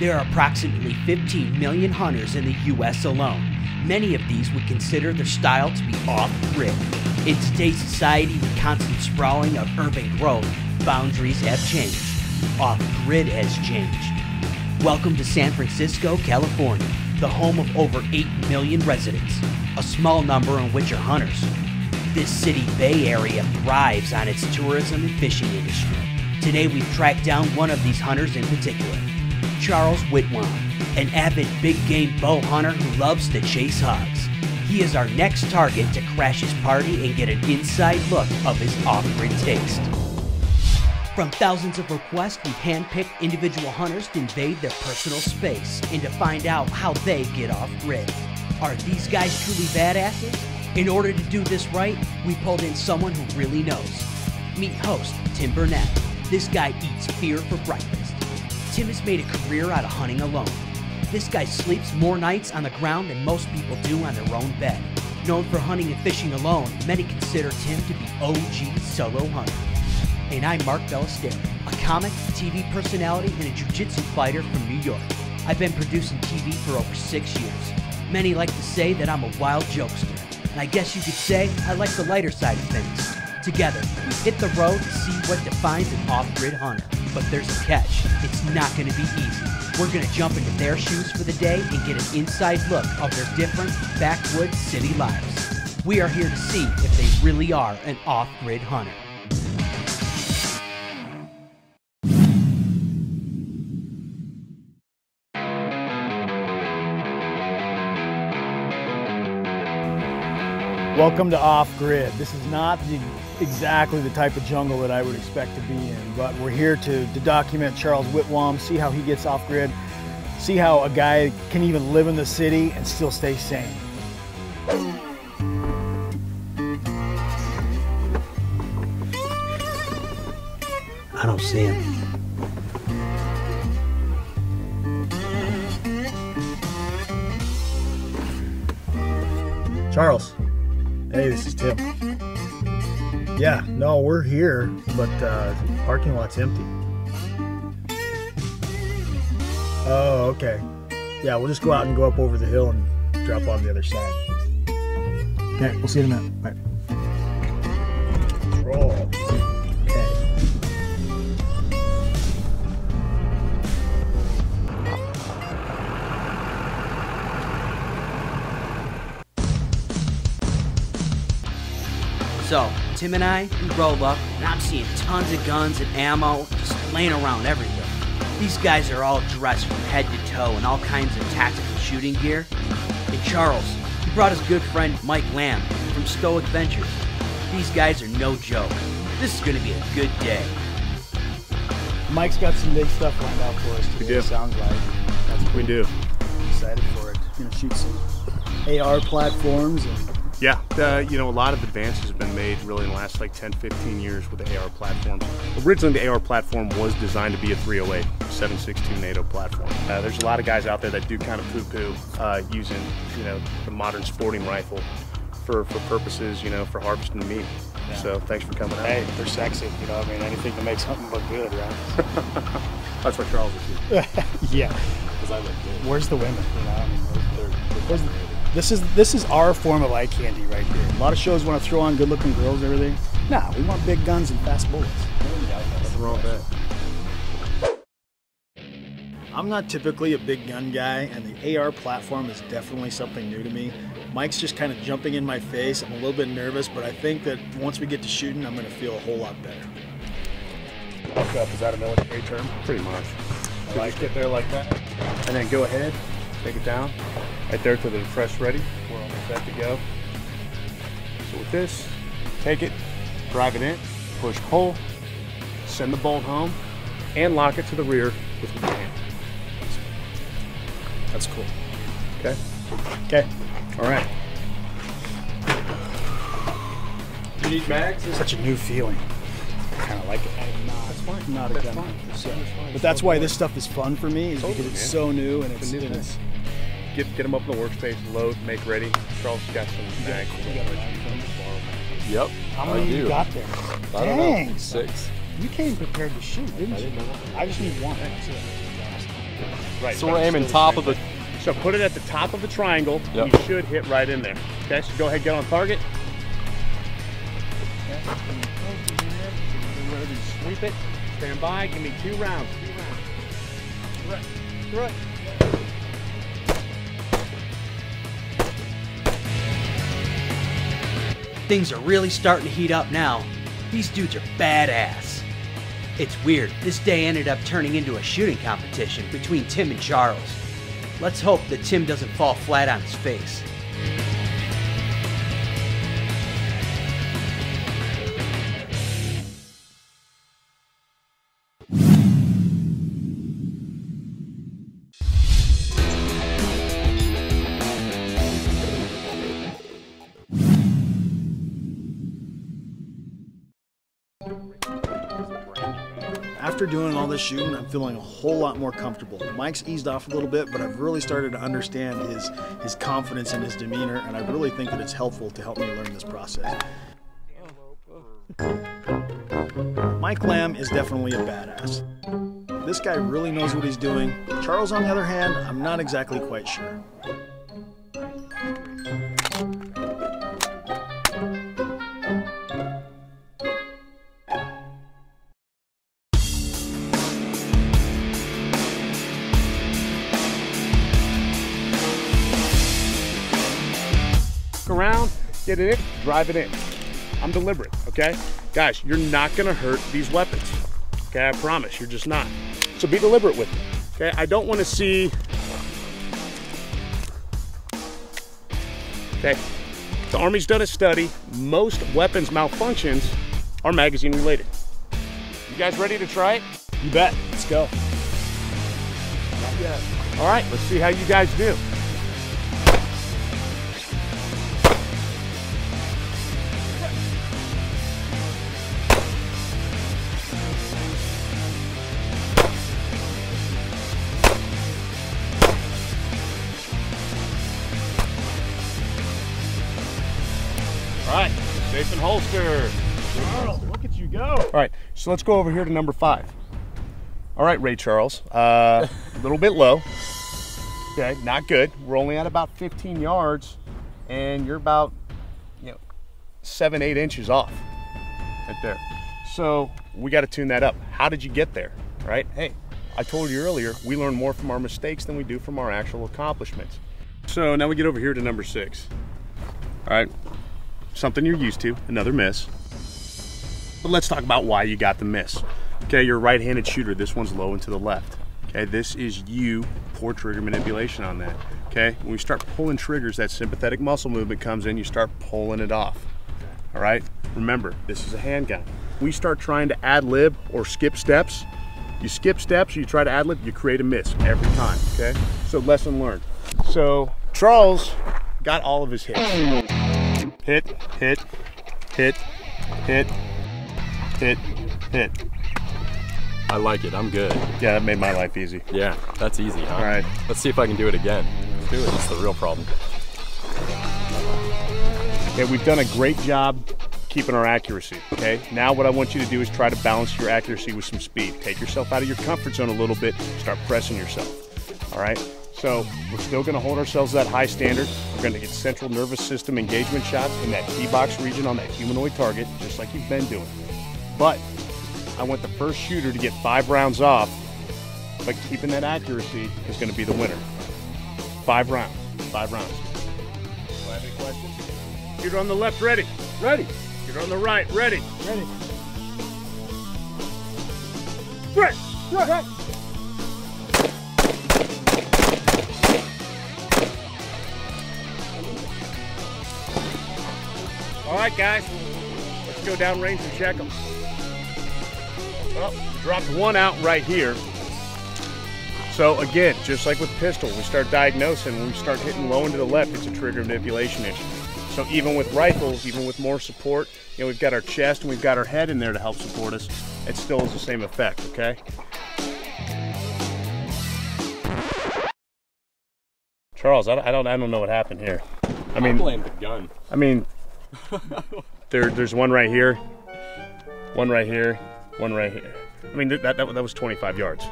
There are approximately 15 million hunters in the U.S. alone. Many of these would consider their style to be off-grid. In today's society with constant sprawling of urban growth, boundaries have changed. Off-grid has changed. Welcome to San Francisco, California, the home of over 8 million residents, a small number in which are hunters. This city Bay Area thrives on its tourism and fishing industry. Today we've tracked down one of these hunters in particular, Charles Whitwam, an avid big game bow hunter who loves to chase hogs. He is our next target to crash his party and get an inside look of his off-grid taste. From thousands of requests, we've handpicked individual hunters to invade their personal space and to find out how they get off-grid. Are these guys truly badasses? In order to do this right, we pulled in someone who really knows. Meet host Tim Burnett. This guy eats fear for breakfast. Tim has made a career out of hunting alone. This guy sleeps more nights on the ground than most people do on their own bed. Known for hunting and fishing alone, many consider Tim to be OG solo hunter. And I'm Mark Bellasteri, a comic, TV personality, and a jiu-jitsu fighter from New York. I've been producing TV for over 6 years. Many like to say that I'm a wild jokester, and I guess you could say I like the lighter side of things. Together, we hit the road to see what defines an off-grid hunter. But there's a catch. It's not going to be easy. We're going to jump into their shoes for the day and get an inside look of their different backwoods city lives. We are here to see if they really are an off-grid hunter. Welcome to Off-Grid. This is not exactly the type of jungle that I would expect to be in, but we're here to document Charles Whitwam, see how he gets off-grid, see how a guy can even live in the city and still stay sane. I don't see him. Charles. Hey, this is Tim. Yeah, no, we're here, but the parking lot's empty. Oh, okay. Yeah, we'll just go out and go up over the hill and drop on the other side. Okay, we'll see you in a minute. Bye. Roll. Okay. So, Tim and I, we roll up, and I'm seeing tons of guns and ammo just laying around everywhere. These guys are all dressed from head to toe in all kinds of tactical shooting gear. And Charles, he brought his good friend Mike Lamb from Stoic Ventures. These guys are no joke. This is going to be a good day. Mike's got some big stuff lined out for us today, it sounds like. That's cool. We do. I'm excited for it. We're going to shoot some AR platforms. And yeah, you know, a lot of advances have been made really in the last like 10-15 years with the AR platforms. Originally, the AR platform was designed to be a 308, 7.62 NATO platform. There's a lot of guys out there that do kind of poo-poo using, you know, the modern sporting rifle for purposes, you know, for harvesting meat. Yeah. So thanks for coming out. Hey, they're sexy, you know, I mean, anything to make something look good, right? That's what Charles is here. Yeah. Because I look good. Where's the women, you know? I mean, this is our form of eye candy right here. A lot of shows want to throw on good-looking girls and everything. Nah, we want big guns and fast bullets. Nothing wrong with that. I'm not typically a big gun guy, and the AR platform is definitely something new to me. Mike's just kind of jumping in my face. I'm a little bit nervous, but I think that once we get to shooting, I'm going to feel a whole lot better. Walk up, is that a military term? Pretty much. I like get there like that, and then go ahead, take it down, right there to the fresh ready. We're almost set to go. So with this, take it, drive it in, push pull, send the bolt home, and lock it to the rear with one hand. That's cool. Okay? Okay. All right. You need mags? Such a new feeling. I kind of like it. That's fine. Not a gun. Fine. So, but that's why this stuff is fun for me, is because it's so new and it's Get them up in the workspace, load, make ready. Charles got some mags. Yep. How many you got there? I don't know. 6. You came prepared to shoot, didn't you? I didn't know. I just need one. That's it. Right. So we're aiming top of the... So put it at the top of the triangle. Yep. You should hit right in there. Okay, so go ahead, get on target. Okay. Sweep it. Stand by. Give me 2 rounds. 2 rounds. Right. Things are really starting to heat up now. These dudes are badass. It's weird, this day ended up turning into a shooting competition between Tim and Charles. Let's hope that Tim doesn't fall flat on his face. After doing all this shooting, I'm feeling a whole lot more comfortable. Mike's eased off a little bit, but I've really started to understand his confidence and his demeanor, and I really think that it's helpful to help me learn this process. Mike Lamb is definitely a badass. This guy really knows what he's doing. Charles, on the other hand, I'm not exactly quite sure. Around, get it in, drive it in. I'm deliberate, okay? Guys, you're not gonna hurt these weapons, okay? I promise, you're just not. So be deliberate with it, okay? I don't wanna see, okay? The Army's done a study. Most weapons malfunctions are magazine related. You guys ready to try it? You bet. Let's go. Not yet. All right, let's see how you guys do. All right, safe and holster. Charles, look at you go. All right, so let's go over here to number 5. All right, Ray Charles, a little bit low. Okay, not good. We're only at about 15 yards, and you're about, 7-8 inches off, right there. So we got to tune that up. How did you get there, right? Hey, I told you earlier, we learn more from our mistakes than we do from our actual accomplishments. So now we get over here to number 6. All right, something you're used to, another miss. But let's talk about why you got the miss. Okay, you're a right-handed shooter. This one's low and to the left. Okay, this is you, poor trigger manipulation on that. Okay, when we start pulling triggers, that sympathetic muscle movement comes in, you start pulling it off. All right, remember, this is a handgun. We start trying to ad-lib or skip steps. You skip steps, you try to ad-lib, you create a miss every time, okay? So lesson learned. So Charles got all of his hits. Hit, hit, hit, hit, hit, hit. I like it, I'm good. Yeah, that made my life easy. Yeah, that's easy, huh? All right. Let's see if I can do it again. Let's do it. That's the real problem. Okay, we've done a great job keeping our accuracy, okay? Now what I want you to do is try to balance your accuracy with some speed. Take yourself out of your comfort zone a little bit, start pressing yourself, all right? So we're still gonna hold ourselves to that high standard. We're gonna get central nervous system engagement shots in that T-box region on that humanoid target, just like you've been doing. But I want the first shooter to get 5 rounds off, but keeping that accuracy is gonna be the winner. 5 rounds, 5 rounds. Do I have any questions? Shooter on the left, ready? Ready. Shooter on the right, ready? Ready. Right, Right. All right, guys, let's go down range and check them. Well, we dropped one out right here. So again, just like with pistol, we start diagnosing, when we start hitting low and to the left, it's a trigger manipulation issue. So even with rifles, even with more support, we've got our chest and we've got our head in there to help support us. It still has the same effect, okay? Charles, I don't know what happened here. I mean, blame the gun. I mean, there's one right here, one right here, one right here. I mean, that was 25 yards.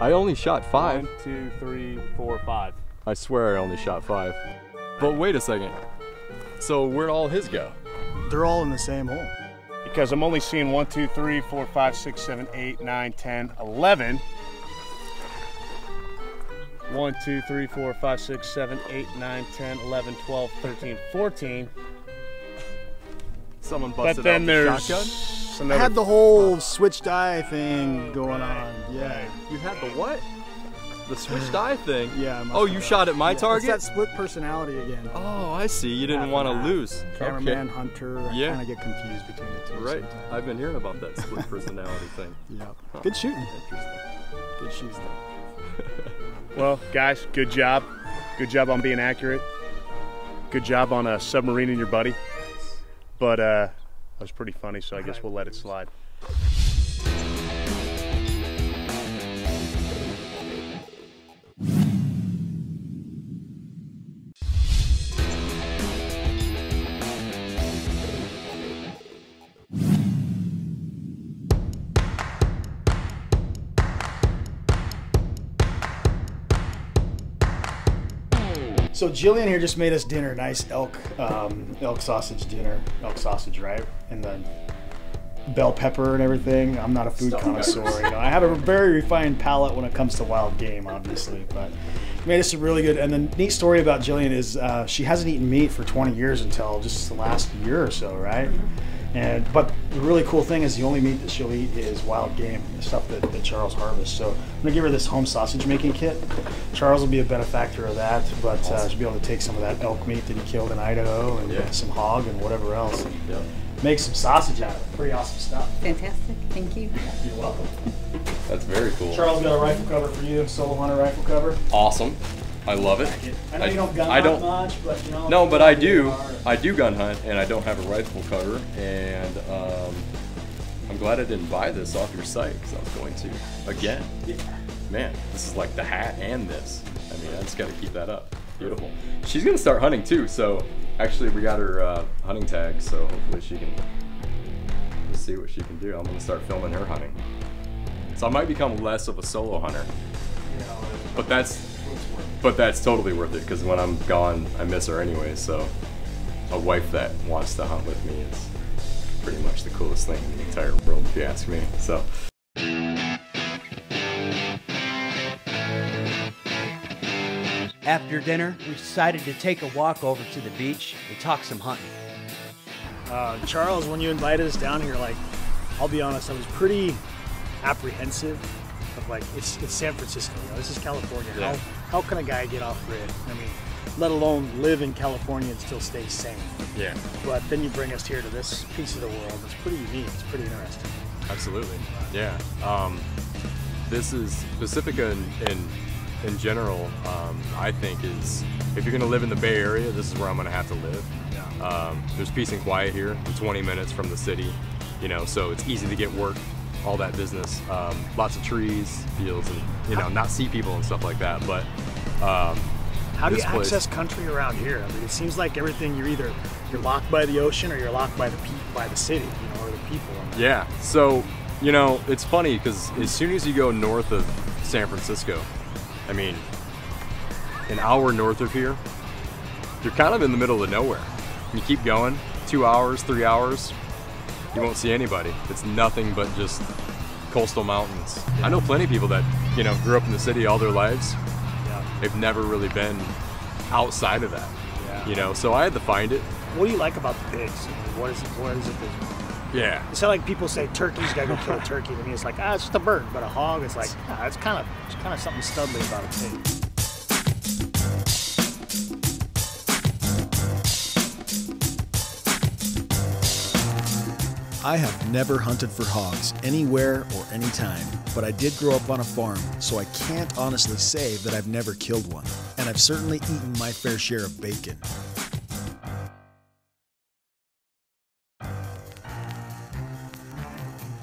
I only shot 5. 1, 2, 3, 4, 5. I swear I only shot 5. But wait a second. So where'd all his go? They're all in the same hole. Because I'm only seeing 1, 2, 3, 4, 5, 6, 7, 8, 9, 10, 11. 1, 2, 3, 4, 5, 6, 7, 8, 9, 10, 11, 12, 13, 14. Someone busted But then out there's the shotgun? I had the whole switch die thing going on. Yeah. You had the what? The switch die thing? Yeah. I must Oh, have you done. shot at my Yeah, target? It's that split personality again. Oh, I see. You didn't Half want to and half. lose. Cameraman, Okay. hunter. I Yeah. kind of get confused between the two. Right. sometimes. I've been hearing about that split personality thing. Yeah. Huh. Good shooting. Interesting. Good shooting. Well, guys, good job. Good job on being accurate. Good job on submarining your buddy. But that was pretty funny, so I guess we'll let it slide. So Jillian here just made us dinner, nice elk sausage dinner, elk sausage, right? And then bell pepper and everything. I'm not a food connoisseur, you know. I have a very refined palate when it comes to wild game, obviously, but made us some really good. And the neat story about Jillian is she hasn't eaten meat for 20 years until just the last year or so, right? But the really cool thing is the only meat that she'll eat is wild game, the stuff that Charles harvests. So I'm gonna give her this home sausage making kit. Charles will be a benefactor of that, but she'll be able to take some of that elk meat that he killed in Idaho and some hog and whatever else. And make some sausage out of it. Pretty awesome stuff. Fantastic, thank you. You're welcome. That's very cool. Charles got a rifle cover for you, solo hunter rifle cover. Awesome. I love it. I know you don't gun hunt much, but you know. No, but I do. I do gun hunt, and I don't have a rifle cover, and I'm glad I didn't buy this off your site because I was going to again. Yeah. Man, this is like the hat and this. I mean, I just got to keep that up. Beautiful. She's gonna start hunting too, so actually we got her hunting tag, so hopefully she can. Let's see what she can do. I'm gonna start filming her hunting. So I might become less of a solo hunter, but that's totally worth it because when I'm gone, I miss her anyway. So a wife that wants to hunt with me is pretty much the coolest thing in the entire world, if you ask me. So. After dinner, we decided to take a walk over to the beach and talk some hunting. Charles, when you invited us down here, like, I'll be honest, I was pretty apprehensive of like, it's San Francisco, you know, this is California. Yeah. How can a guy get off grid? I mean, let alone live in California and still stay sane. Yeah. But then you bring us here to this piece of the world. It's pretty unique. It's pretty interesting. Absolutely. Yeah. This is Pacifica in general. I think is if you're gonna live in the Bay Area, this is where I'm gonna have to live. Yeah. There's peace and quiet here. I'm 20 minutes from the city, you know, so it's easy to get work, all that business. Lots of trees, fields, and you know, not see people and stuff like that. But how do you access country around here? I mean, it seems like everything you're locked by the ocean or you're locked by the city, you know, or the people. Yeah. So you know, it's funny because as soon as you go north of San Francisco, I mean, an hour north of here, you're kind of in the middle of nowhere. You keep going, 2 hours, 3 hours, you won't see anybody. It's nothing but just coastal mountains. I know plenty of people that, you know, grew up in the city all their lives. Yeah. They've never really been outside of that, Yeah. you know, so I had to find it. What do you like about the pigs? I mean, what is it that, Yeah. it's not like people say turkeys, you gotta go kill a turkey. To me, it's like, it's just a bird. But a hog, it's like, it's kind of something studly about a pig. I have never hunted for hogs anywhere or anytime, but I did grow up on a farm, so I can't honestly say that I've never killed one. And I've certainly eaten my fair share of bacon.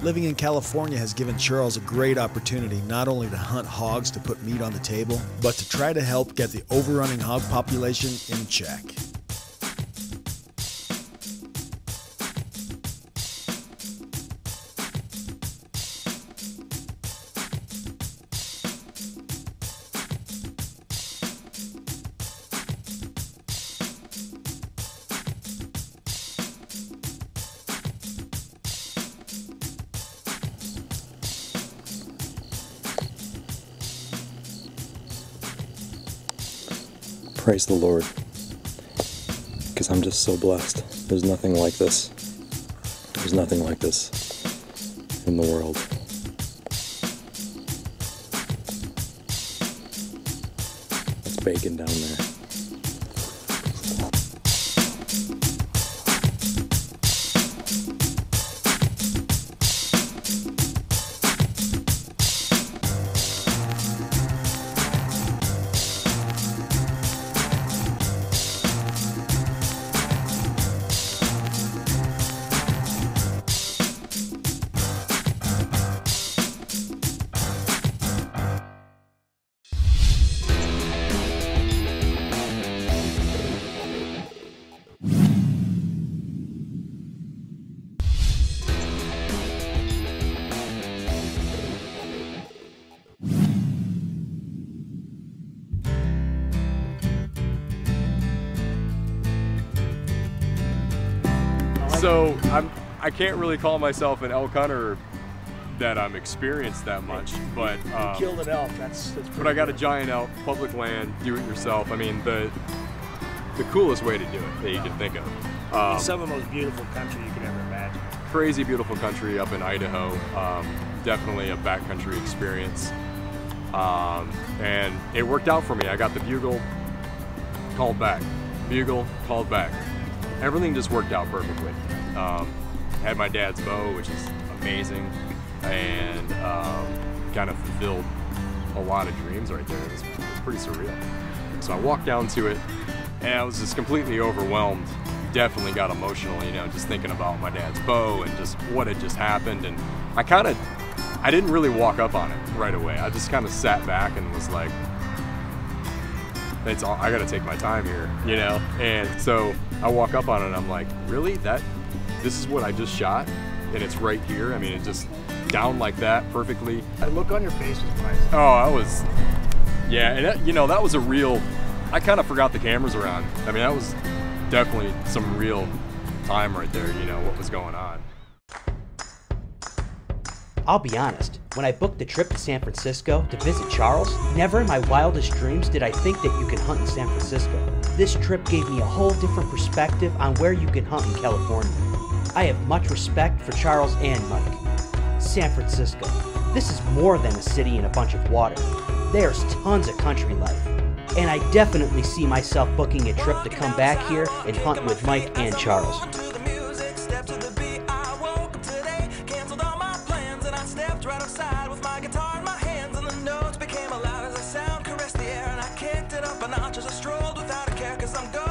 Living in California has given Charles a great opportunity not only to hunt hogs to put meat on the table, but to try to help get the overrunning hog population in check. Praise the Lord, because I'm just so blessed. There's nothing like this. There's nothing like this in the world. It's bacon down there. So I can't really call myself an elk hunter that I'm experienced that much, but Killed an elk. That's but I got a giant elk, public land, do it yourself. I mean, the coolest way to do it that you can think of. It's some of the most beautiful country you could ever imagine. Crazy beautiful country up in Idaho. Definitely a backcountry experience, and it worked out for me. I got the bugle, called back, bugle, called back. Everything just worked out perfectly. Had my dad's bow, which is amazing, and kind of fulfilled a lot of dreams right there. It was pretty surreal. So I walked down to it, and I was just completely overwhelmed. Definitely got emotional, you know, just thinking about my dad's bow and just what had just happened. And I didn't really walk up on it right away. I just kind of sat back and was like, I gotta take my time here, you know? And so I walk up on it and I'm like, really? This is what I just shot? And it's right here? I mean, it just down like that perfectly. The look on your face was priceless. Oh, I was, yeah, and that, you know, that was a real, I kind of forgot the cameras around. I mean, that was definitely some real time right there, you know, what was going on. I'll be honest, when I booked the trip to San Francisco to visit Charles, never in my wildest dreams did I think that you can hunt in San Francisco. This trip gave me a whole different perspective on where you can hunt in California. I have much respect for Charles and Mike. San Francisco. This is more than a city and a bunch of water. There's tons of country life. And I definitely see myself booking a trip to come back here and hunt with Mike and Charles. Right outside with my guitar in my hands, and the notes became loud as I sound caressed the air, and I kicked it up a notch as I strolled without a care, 'cause I'm going